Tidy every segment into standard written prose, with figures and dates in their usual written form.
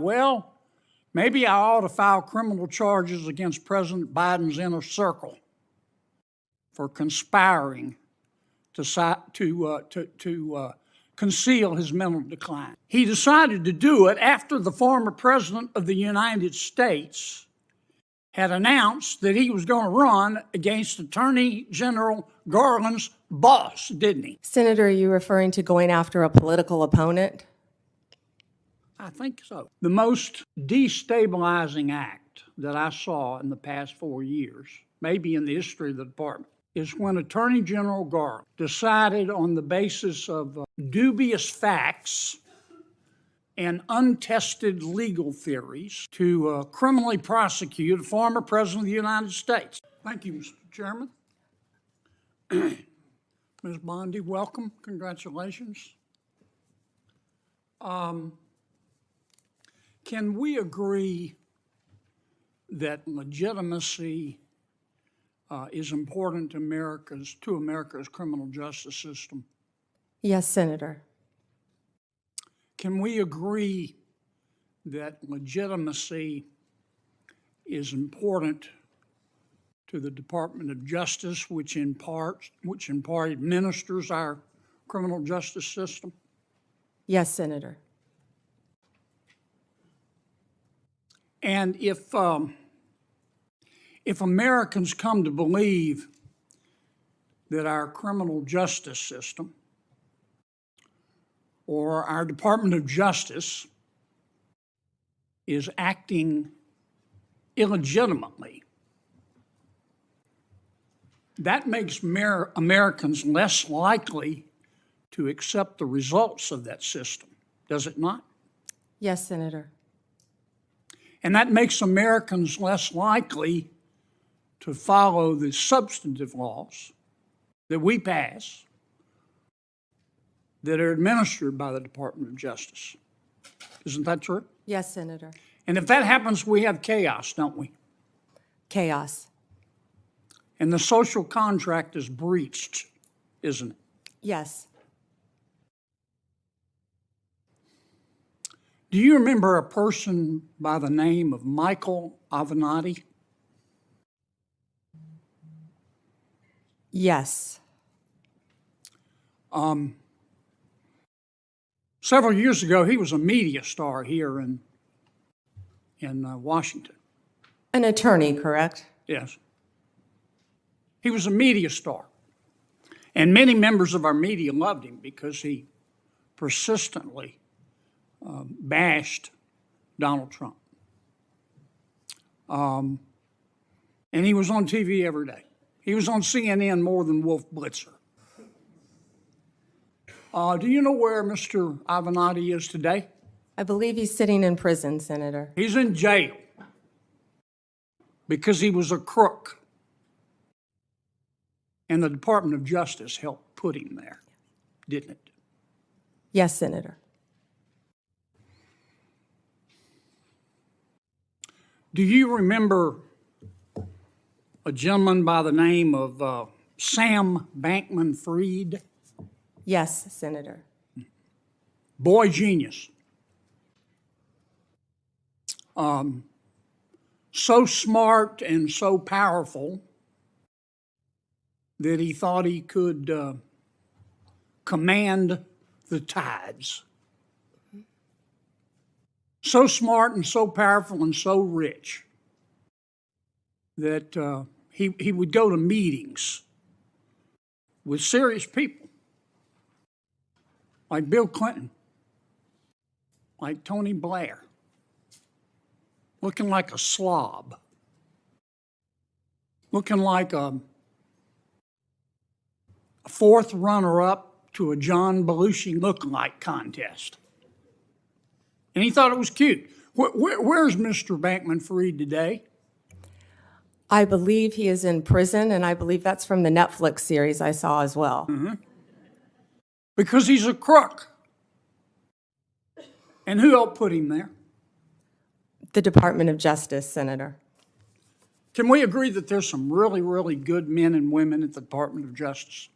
well, maybe I ought to file criminal charges against President Biden's inner circle for conspiring to conceal his mental decline. He decided to do it after the former president of the United States had announced that he was going to run against Attorney General Garland's boss, didn't he? Senator, are you referring to going after a political opponent? I think so. The most destabilizing act that I saw in the past 4 years, maybe in the history of the department, is when Attorney General Garland decided on the basis of dubious facts and untested legal theories to criminally prosecute a former president of the United States. Thank you, Mr. Chairman. Ms. Bondi, welcome. Congratulations. Can we agree that legitimacy is important to America's criminal justice system? Yes, Senator. Can we agree that legitimacy is important to the Department of Justice, which in part administers our criminal justice system? Yes, Senator. And if Americans come to believe that our criminal justice system or our Department of Justice is acting illegitimately, that makes Americans less likely to accept the results of that system, does it not? Yes, Senator. And that makes Americans less likely to follow the substantive laws that we pass that are administered by the Department of Justice. Isn't that true? Yes, Senator. And if that happens, we have chaos, don't we? Chaos. And the social contract is breached, isn't it? Yes. Do you remember a person by the name of Michael Avenatti? Yes. Several years ago, he was a media star here in Washington. An attorney, correct? Yes. He was a media star. And many members of our media loved him because he persistently bashed Donald Trump. And he was on TV every day. He was on CNN more than Wolf Blitzer. Do you know where Mr. Avenatti is today? I believe he's sitting in prison, Senator. He's in jail because he was a crook. And the Department of Justice helped put him there, didn't it? Yes, Senator. Do you remember a gentleman by the name of Sam Bankman-Fried? Yes, Senator. Boy genius. So smart and so powerful that he thought he could command the tides. So smart and so powerful and so rich that he would go to meetings with serious people like Bill Clinton, like Tony Blair, looking like a slob, looking like a fourth runner-up to a John Belushi lookalike contest. And he thought it was cute. Where's Mr. Bankman-Fried today? I believe he is in prison, and I believe that's from the Netflix series I saw as well. Mm-hmm. Because he's a crook. And who helped put him there? The Department of Justice, Senator. Can we agree that there's some really, really good men and women at the Department of Justice?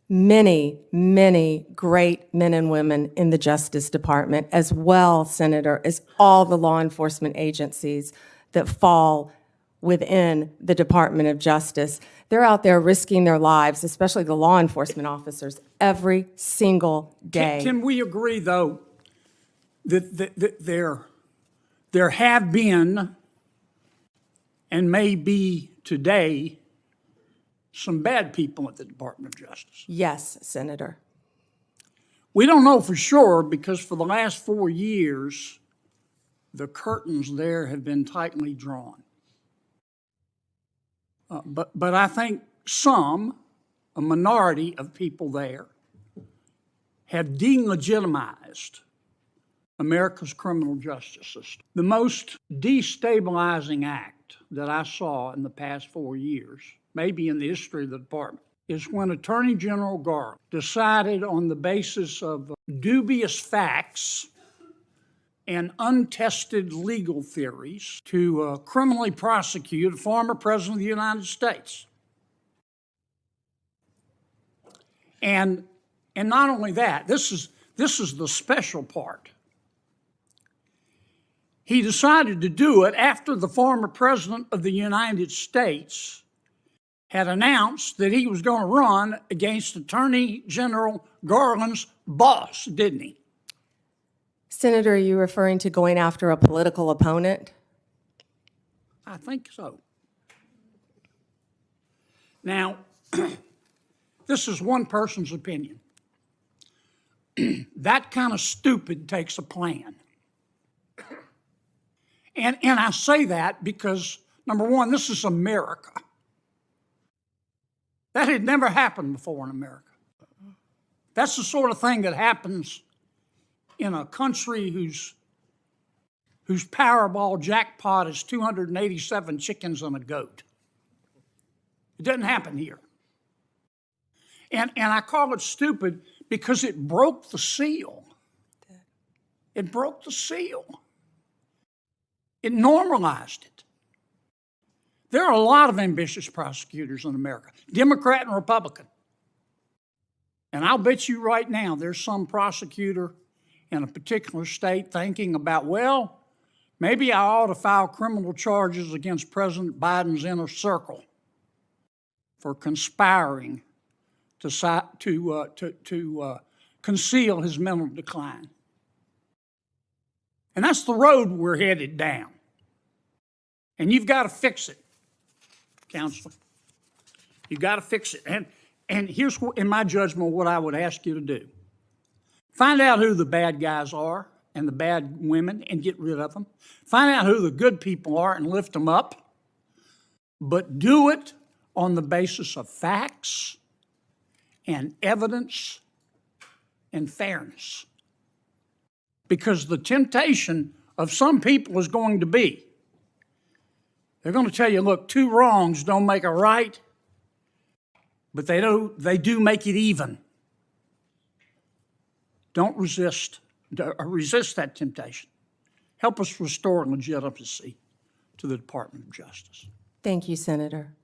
many, many great men and women in the Justice Department, as well, Senator, as all the law enforcement agencies that fall within the Department of Justice. They're out there risking their lives, especially the law enforcement officers, every single day. Can we agree, though, that there have been and may be today some bad people at the Department of Justice? Yes, Senator. We don't know for sure because for the last 4 years, the curtains there have been tightly drawn. But I think a minority of people there, have delegitimized America's criminal justice system. The most destabilizing act that I saw in the past 4 years, maybe in the history of the department, is when Attorney General Garland decided on the basis of dubious facts and untested legal theories to criminally prosecute a former president of the United States. And not only that, this is the special part. He decided to do it after the former president of the United States had announced that he was going to run against Attorney General Garland's boss, didn't he? Senator, are you referring to going after a political opponent? I think so. Now, this is one person's opinion. That kind of stupid takes a plan. And I say that because, number one, this is America. That had never happened before in America. That's the sort of thing that happens in a country whose Powerball jackpot is 287 chickens and a goat. It doesn't happen here. And I call it stupid because it broke the seal. It broke the seal. It normalized it. There are a lot of ambitious prosecutors in America, Democrat and Republican. And I'll bet you right now there's some prosecutor in a particular state thinking about, well, maybe I ought to file criminal charges against President Biden's inner circle for conspiring to conceal his mental decline. And that's the road we're headed down. And you've got to fix it, Counselor. You've got to fix it. And here's, in my judgment, what I would ask you to do. Find out who the bad guys are and the bad women and get rid of them. Find out who the good people are and lift them up. But do it on the basis of facts and evidence and fairness. Because the temptation of some people is going to be, they're going to tell you, look, two wrongs don't make a right, but they do make it even. Don't resist that temptation. Help us restore legitimacy to the Department of Justice. Thank you, Senator.